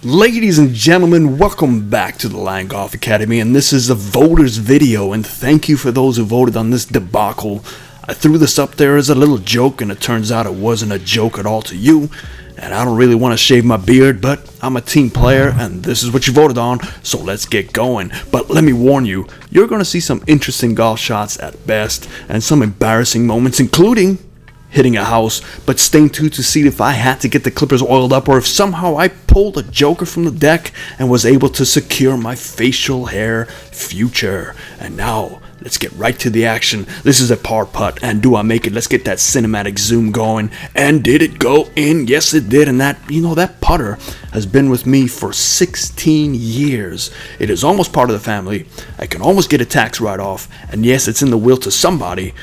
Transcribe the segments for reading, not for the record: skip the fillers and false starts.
Ladies and gentlemen, welcome back to the Lion Golf Academy, and this is a voters video, and thank you for those who voted on this debacle. I threw this up there as a little joke, and it turns out it wasn't a joke at all to you, and I don't really want to shave my beard, but I'm a team player, and this is what you voted on, so let's get going. But let me warn you, you're going to see some interesting golf shots at best, and some embarrassing moments, including hitting a house, but staying tuned to see if I had to get the clippers oiled up or if somehow I pulled a joker from the deck and was able to secure my facial hair future. And now, let's get right to the action. This is a par putt, and do I make it? Let's get that cinematic zoom going. And did it go in? Yes, it did. And that putter has been with me for 16 years. It is almost part of the family. I can almost get a tax write-off. And yes, it's in the will to somebody.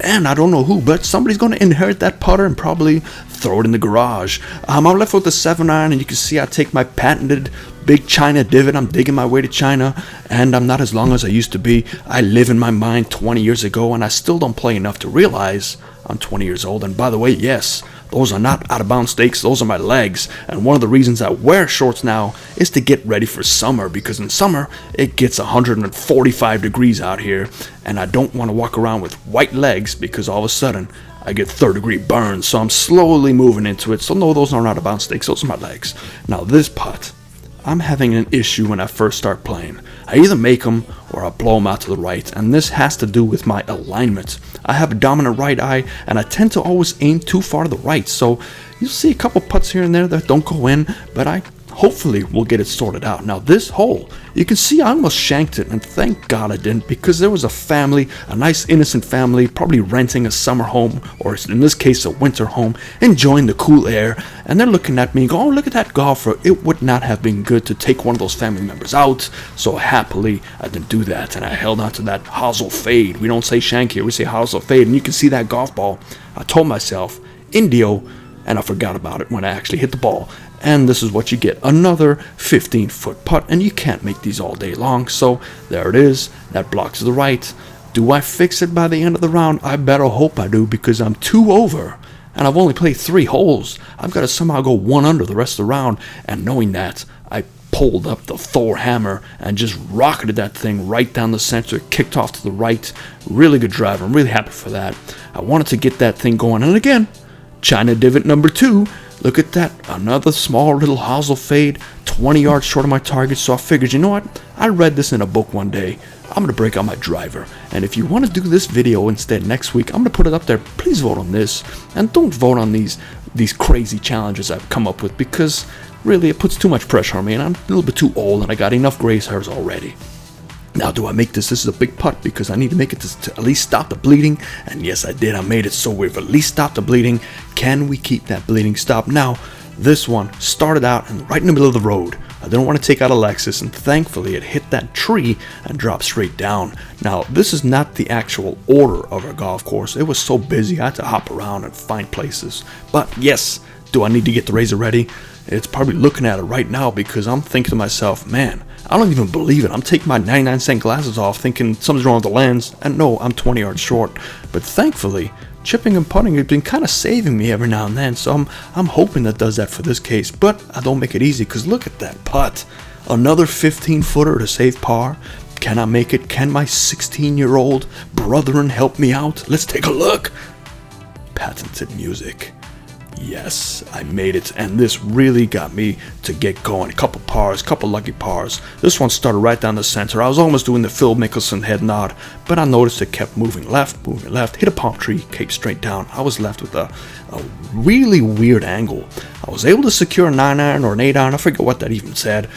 And I don't know who, but somebody's going to inherit that putter and probably throw it in the garage. I'm left with the 7-iron, and you can see I take my patented big China divot. I'm digging my way to China, and I'm not as long as I used to be. I live in my mind 20 years ago, and I still don't play enough to realize I'm 20 years old. And by the way, yes, those are not out-of-bounds stakes. Those are my legs. And one of the reasons I wear shorts now is to get ready for summer, because in summer, it gets 145 degrees out here, and I don't want to walk around with white legs because all of a sudden, I get third-degree burns. So I'm slowly moving into it. So no, those aren't out-of-bounds stakes. Those are my legs. Now, this putt, I'm having an issue when I first start playing. I either make them or I blow them out to the right, and this has to do with my alignment. I have a dominant right eye, and I tend to always aim too far to the right, so you'll see a couple putts here and there that don't go in, but I hopefully will get it sorted out. Now this hole, you can see I almost shanked it, and thank God I didn't, because there was a family, a nice innocent family, probably renting a summer home, or in this case a winter home, enjoying the cool air, and they're looking at me and going, oh, look at that golfer. It would not have been good to take one of those family members out, so happily I didn't do that, and I held on to that hosel fade. We don't say shank here, we say hosel fade, and you can see that golf ball. I told myself, Indio, and I forgot about it when I actually hit the ball. And this is what you get, another 15-foot putt, and you can't make these all day long, so there it is, that blocks the right. Do I fix it by the end of the round? I better hope I do, because I'm 2 over, and I've only played 3 holes. I've got to somehow go 1 under the rest of the round, and knowing that, I pulled up the Thor hammer and just rocketed that thing right down the center, kicked off to the right. Really good drive, I'm really happy for that. I wanted to get that thing going, and again, China divot number 2. Look at that, another small little hosel fade, 20 yards short of my target, so I figured, you know what, I read this in a book one day, I'm going to break out my driver, and if you want to do this video instead next week, I'm going to put it up there. Please vote on this, and don't vote on these crazy challenges I've come up with, because really it puts too much pressure on me, and I'm a little bit too old, and I got enough gray hairs already. Now, do I make this? This is a big putt because I need to make it to at least stop the bleeding. And yes, I did. I made it. So we've at least stopped the bleeding. Can we keep that bleeding stopped? Now, this one started out and right in the middle of the road. I didn't want to take out a Lexus, and thankfully it hit that tree and dropped straight down. Now, this is not the actual order of our golf course. It was so busy, I had to hop around and find places. But yes, do I need to get the razor ready? It's probably looking at it right now because I'm thinking to myself, man, I don't even believe it. I'm taking my 99-cent glasses off thinking something's wrong with the lens, and no, I'm 20 yards short. But thankfully, chipping and putting has been kind of saving me every now and then, so I'm hoping that does that for this case. But I don't make it easy, because look at that putt. Another 15-footer to save par. Can I make it? Can my 16-year-old brethren help me out? Let's take a look. Patented music. Yes, I made it, and this really got me to get going. A couple pars, couple lucky pars. This one started right down the center. I was almost doing the Phil Mickelson head nod, but I noticed it kept moving left, hit a palm tree, came straight down. I was left with a really weird angle. I was able to secure a 9-iron or an 8-iron, I forget what that even said.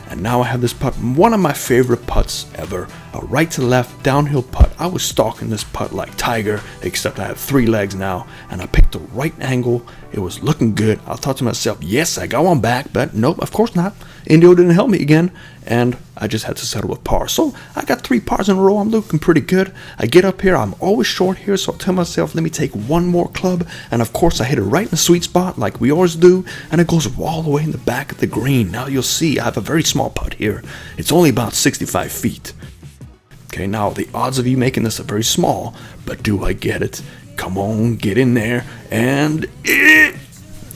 And now I have this putt, one of my favorite putts ever, a right to left downhill putt. I was stalking this putt like Tiger, except I have 3 legs now, and I picked the right angle. It was looking good. I thought to myself, yes, I got one back, but nope, of course not. Indio didn't help me again, and I just had to settle with par. So I got 3 pars in a row. I'm looking pretty good. I get up here. I'm always short here, so I tell myself, let me take one more club. And of course, I hit it right in the sweet spot like we always do, and it goes all the way in the back of the green. Now you'll see I have a very small putt here. It's only about 65 feet. Okay, now the odds of you making this are very small, but do I get it? Come on, get in there, and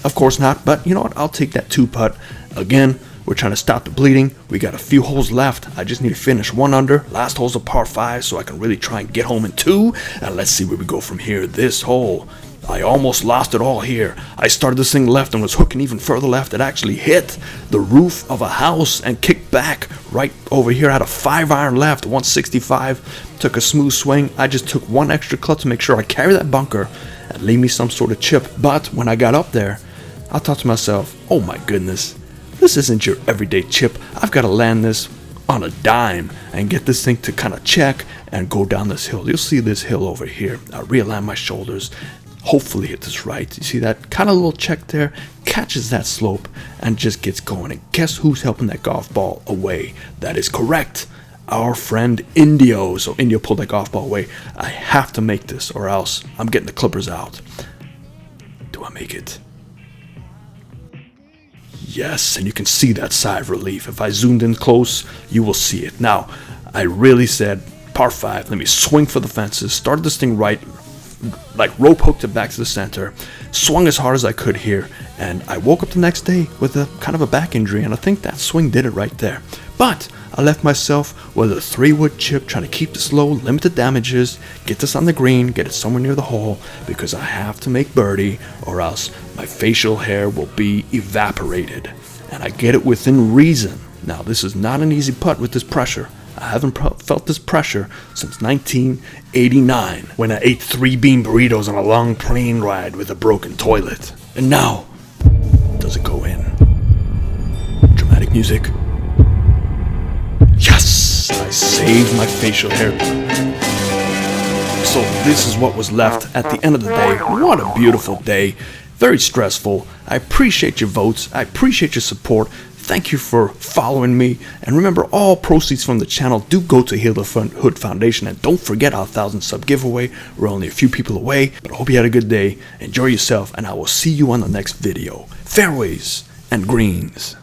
Of course not, but you know what? I'll take that 2-putt. Again, we're trying to stop the bleeding. We got a few holes left. I just need to finish 1 under. Last hole's a par 5, so I can really try and get home in 2. And let's see where we go from here. This hole, I almost lost it all here. I started this thing left and was hooking even further left. It actually hit the roof of a house and kicked back right over here. I had a 5-iron left, 165. Took a smooth swing. I just took 1 extra cut to make sure I carry that bunker and leave me some sort of chip. But when I got up there, I thought to myself, oh my goodness, this isn't your everyday chip. I've got to land this on a dime and get this thing to kind of check and go down this hill. You'll see this hill over here. I realign my shoulders, hopefully hit this right. You see that kind of little check there? Catches that slope and just gets going. And guess who's helping that golf ball away? That is correct, our friend Indio. So Indio pulled that golf ball away. I have to make this or else I'm getting the clippers out. Do I make it? Yes, and you can see that sigh of relief. If I zoomed in close, you will see it. Now, I really said, par 5, let me swing for the fences, started this thing right, like rope hooked it back to the center, swung as hard as I could here, and I woke up the next day with a kind of a back injury, and I think that swing did it right there. But I left myself with a 3-wood chip, trying to keep this low, limit the damages, get this on the green, get it somewhere near the hole, because I have to make birdie, or else my facial hair will be evaporated. And I get it within reason. Now, this is not an easy putt with this pressure. I haven't felt this pressure since 1989, when I ate 3 bean burritos on a long plane ride with a broken toilet. And now, does it go in? Dramatic music. Yes! I saved my facial hair. So this is what was left at the end of the day. What a beautiful day. Very stressful. I appreciate your votes. I appreciate your support. Thank you for following me. And remember, all proceeds from the channel do go to Heal the Hood Foundation. And don't forget our 1,000 sub giveaway. We're only a few people away. But I hope you had a good day. Enjoy yourself. And I will see you on the next video. Fairways and greens.